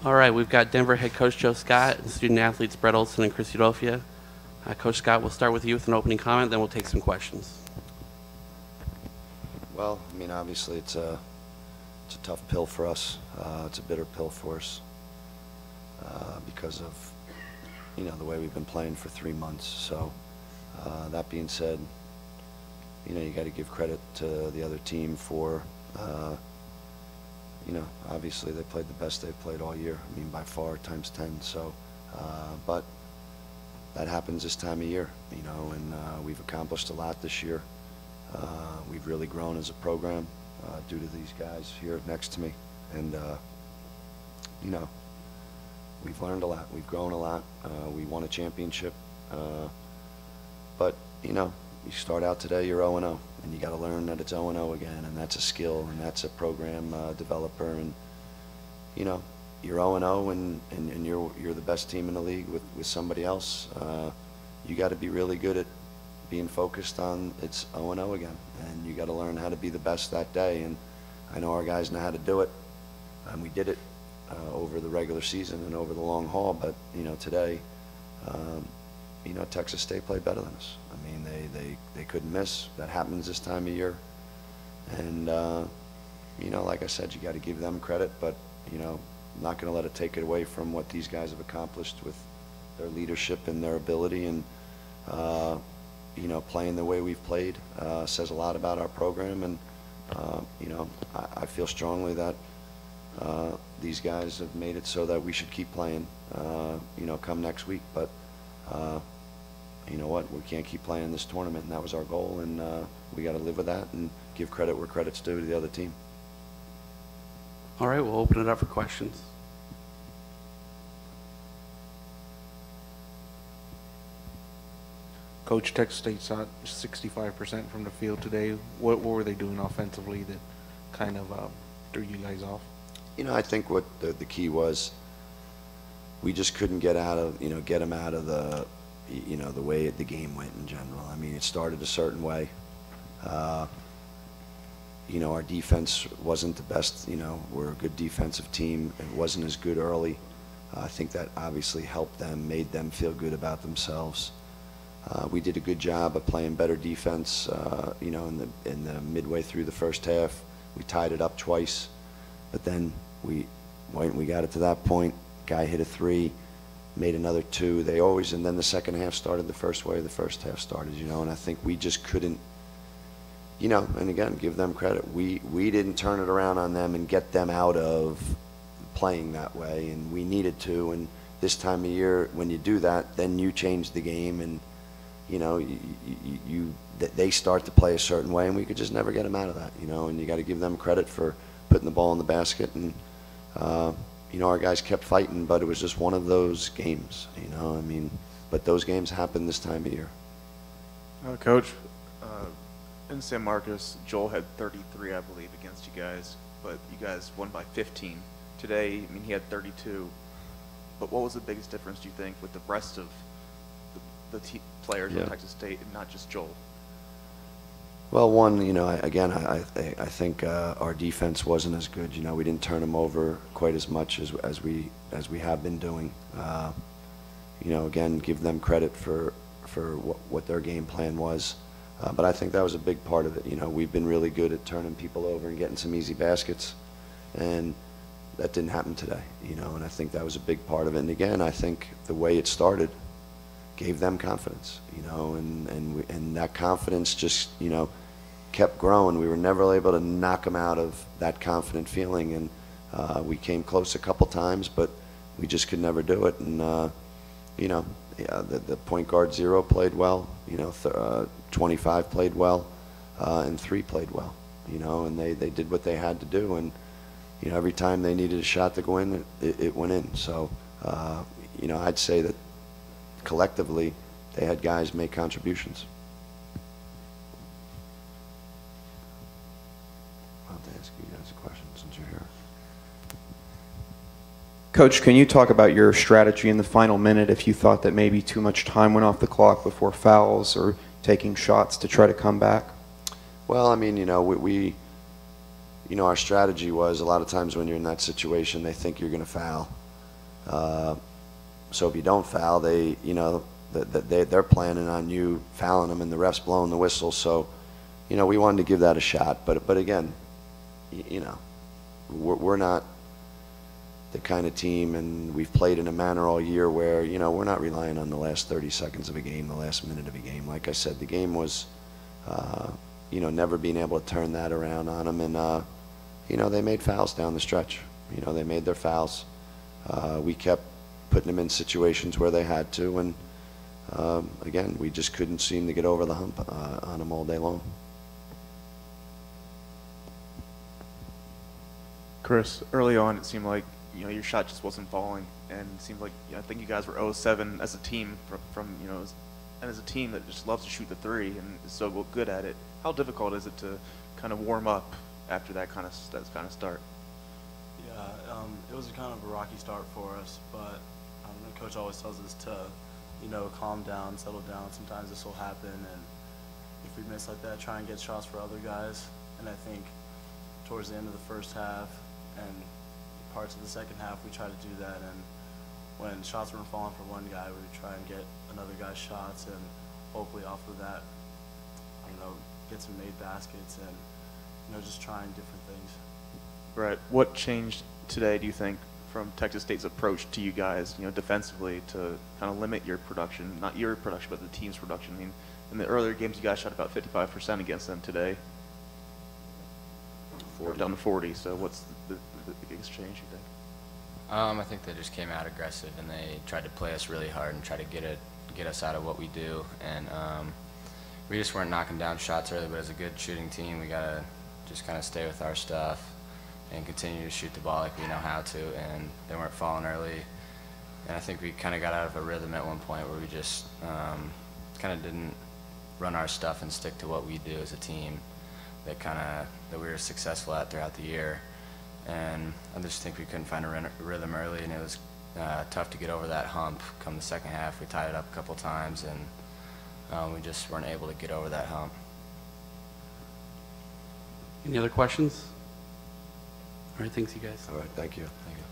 All right, we've got Denver head coach Joe Scott and student athletes Brett Olson and Chris Udolfia. Coach Scott, we'll start with you with an opening comment, then we'll take some questions. Well, I mean, obviously it's a tough pill for us. It's a bitter pill for us because of, you know, the way we've been playing for 3 months. So that being said, you know, you got to give credit to the other team for, you know, obviously they played the best they've played all year. I mean, by far, times 10. So, but that happens this time of year, you know, and we've accomplished a lot this year. We've really grown as a program due to these guys here next to me. And, you know, we've learned a lot. We've grown a lot. We won a championship. But, you know, you start out today, you're 0-0, and you got to learn that it's 0-0 again, and that's a skill, and that's a program developer, and you know, you're 0-0, and you're the best team in the league with somebody else. You got to be really good at being focused on it's 0-0 again, and you got to learn how to be the best that day. And I know our guys know how to do it, and we did it over the regular season and over the long haul. But you know, today. You know, Texas State played better than us. I mean, they couldn't miss. That happens this time of year. And, you know, like I said, you got to give them credit, but, you know, I'm not going to let it take it away from what these guys have accomplished with their leadership and their ability. And, you know, playing the way we've played says a lot about our program. And, you know, I feel strongly that these guys have made it so that we should keep playing, you know, come next week. But, you know what, we can't keep playing this tournament, and that was our goal, and we got to live with that and give credit where credit's due to the other team. All right, we'll open it up for questions. Coach, Texas State shot 65% from the field today. What were they doing offensively that kind of threw you guys off? You know, I think what the key was, we just couldn't get out of, you know, get them out of the, you know, the way the game went in general. I mean, it started a certain way. You know, our defense wasn't the best. You know, we're a good defensive team. It wasn't as good early. I think that obviously helped them, made them feel good about themselves. We did a good job of playing better defense. You know, in the midway through the first half, we tied it up twice, but then when we got it to that point, guy hit a 3, made another 2. They always, and then the second half started the first way the first half started, you know, and I think we just couldn't, you know, and again, give them credit. We didn't turn it around on them and get them out of playing that way, and we needed to. And this time of year, when you do that, then you change the game, and, you know, they start to play a certain way, and we could just never get them out of that, you know, and you got to give them credit for putting the ball in the basket. And, you know, our guys kept fighting, but it was just one of those games, you know, I mean, but those games happen this time of year. Coach, in San Marcos, Joel had 33, I believe, against you guys, but you guys won by 15. Today, I mean, he had 32, but what was the biggest difference, do you think, with the rest of the players of Texas State and not just Joel? Well, one, you know, I think our defense wasn't as good. You know, we didn't turn them over quite as much as we have been doing. You know, again, give them credit for what their game plan was. But I think that was a big part of it. You know, we've been really good at turning people over and getting some easy baskets, and that didn't happen today. You know, and I think that was a big part of it. And again, I think the way it started gave them confidence. You know, and that confidence just, you know, kept growing. We were never able to knock them out of that confident feeling, and we came close a couple times, but we just could never do it. And you know, yeah, the point guard 0 played well. You know, 25 played well, and 3 played well. You know, and they did what they had to do. And you know, every time they needed a shot to go in, it went in. So you know, I'd say that collectively they had guys make contributions. I'll have to ask you guys a question since you're here. Coach, can you talk about your strategy in the final minute if you thought that maybe too much time went off the clock before fouls or taking shots to try to come back? Well, I mean, you know, you know, our strategy was a lot of times when you're in that situation, they think you're going to foul. So if you don't foul, they, you know, they're planning on you fouling them, and the ref's blowing the whistle. So, you know, we wanted to give that a shot. But again, you know, we're not the kind of team, and we've played in a manner all year where, you know, we're not relying on the last 30 seconds of a game, the last minute of a game. Like I said, the game was, you know, never being able to turn that around on them. And, you know, they made fouls down the stretch. You know, they made their fouls. We kept putting them in situations where they had to. And, again, we just couldn't seem to get over the hump on them all day long. Chris, early on it seemed like, you know, your shot just wasn't falling, and it seemed like, you know, I think you guys were 0-7 as a team from you know, and as a team that just loves to shoot the three and is so good at it. How difficult is it to kind of warm up after that kind of start? Yeah, it was kind of a rocky start for us, but the coach always tells us to, you know, calm down, settle down. Sometimes this will happen, and if we miss like that, try and get shots for other guys. And I think towards the end of the first half and parts of the second half, we try to do that. And when shots weren't falling for one guy, we would try and get another guy's shots, and hopefully off of that, I don't know, get some made baskets and, you know, just trying different things. Right. What changed today, do you think, from Texas State's approach to you guys, you know, defensively to kind of limit your production, not your production, but the team's production? I mean, in the earlier games, you guys shot about 55% against them today. 40. Down to 40. So what's the biggest change, you think? I think they just came out aggressive, and they tried to play us really hard and try to get us out of what we do. And we just weren't knocking down shots early, but as a good shooting team, we gotta just kind of stay with our stuff and continue to shoot the ball like we know how to. And they weren't falling early, and I think we kind of got out of a rhythm at one point where we just kind of didn't run our stuff and stick to what we do as a team that we were successful at throughout the year. And I just think we couldn't find a rhythm early, and it was tough to get over that hump. Come the second half, we tied it up a couple times, and we just weren't able to get over that hump. Any other questions? All right, thanks, you guys. All right, thank you. Thank you.